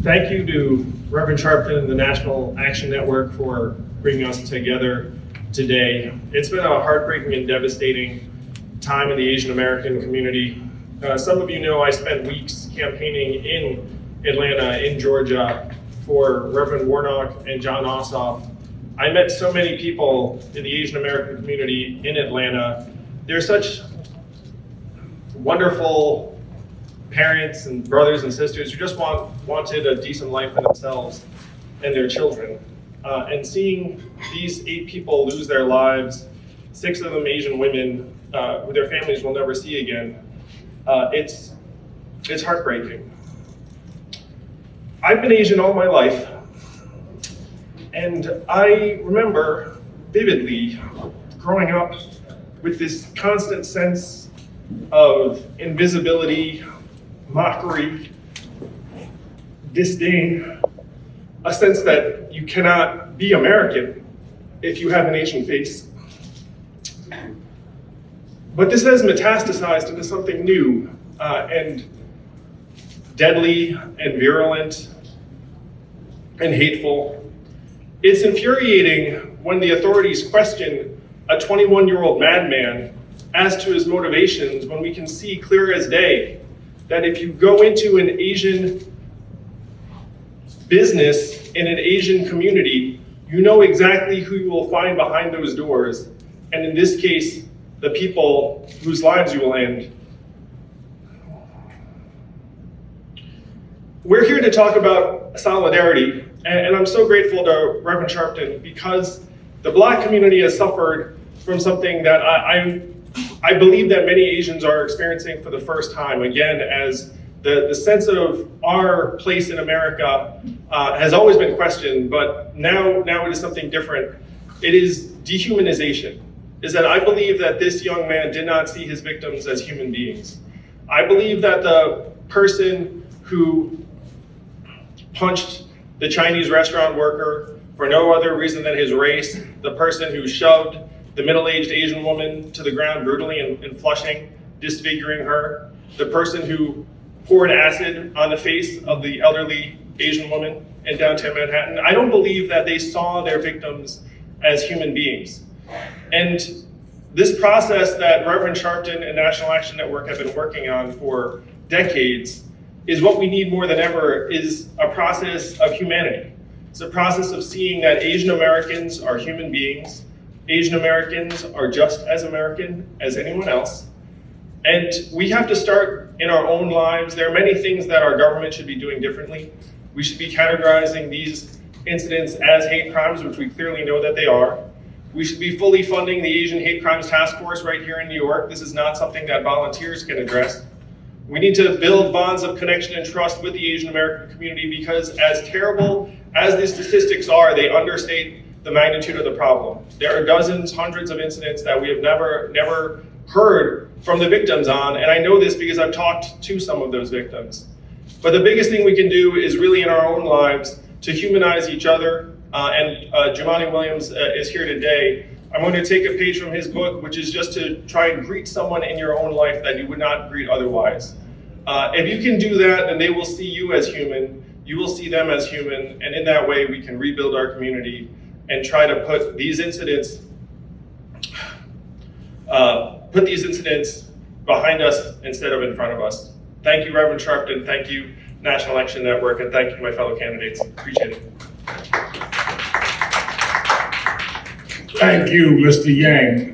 Thank you to Reverend Sharpton and the National Action Network for bringing us together today. It's been a heartbreaking and devastating time in the Asian American community. Some of you know I spent weeks campaigning in Atlanta, in Georgia, for Reverend Warnock and John Ossoff. I met so many people in the Asian American community in Atlanta. They're such wonderful parents and brothers and sisters who just wanted a decent life for themselves and their children. And seeing these 8 people lose their lives, 6 of them Asian women who their families will never see again, it's heartbreaking. I've been Asian all my life, and I remember vividly growing up with this constant sense of invisibility, mockery, disdain, a sense that you cannot be American if you have an Asian face. But this has metastasized into something new and deadly and virulent and hateful. It's infuriating when the authorities question a 21-year-old madman as to his motivations when we can see clear as day that if you go into an Asian business in an Asian community, you know exactly who you will find behind those doors. And in this case, the people whose lives you will end. We're here to talk about solidarity, and I'm so grateful to Reverend Sharpton because the Black community has suffered from something that I believe that many Asians are experiencing for the first time, again, as the sense of our place in America has always been questioned, but now it is something different. It is dehumanization, is that I believe that this young man did not see his victims as human beings. I believe that the person who punched the Chinese restaurant worker for no other reason than his race, the person who shoved the middle-aged Asian woman to the ground brutally in Flushing, disfiguring her, the person who poured acid on the face of the elderly Asian woman in downtown Manhattan. I don't believe that they saw their victims as human beings. And this process that Reverend Sharpton and National Action Network have been working on for decades is what we need more than ever, is a process of humanity. It's a process of seeing that Asian Americans are human beings. Asian Americans are just as American as anyone else. And we have to start in our own lives. There are many things that our government should be doing differently. We should be categorizing these incidents as hate crimes, which we clearly know that they are. We should be fully funding the Asian Hate Crimes Task Force right here in New York. This is not something that volunteers can address. We need to build bonds of connection and trust with the Asian American community because as terrible as these statistics are, they understate the magnitude of the problem. There are dozens, hundreds of incidents that we have never heard from the victims on, and I know this because I've talked to some of those victims. But the biggest thing we can do is really in our own lives to humanize each other, and Jumaane Williams is here today. I'm going to take a page from his book, which is just to try and greet someone in your own life that you would not greet otherwise. If you can do that, then they will see you as human, you will see them as human, and in that way we can rebuild our community and try to put these incidents behind us instead of in front of us. Thank you, Reverend Sharpton. Thank you, National Action Network, and thank you, my fellow candidates. Appreciate it. Thank you, Mr. Yang.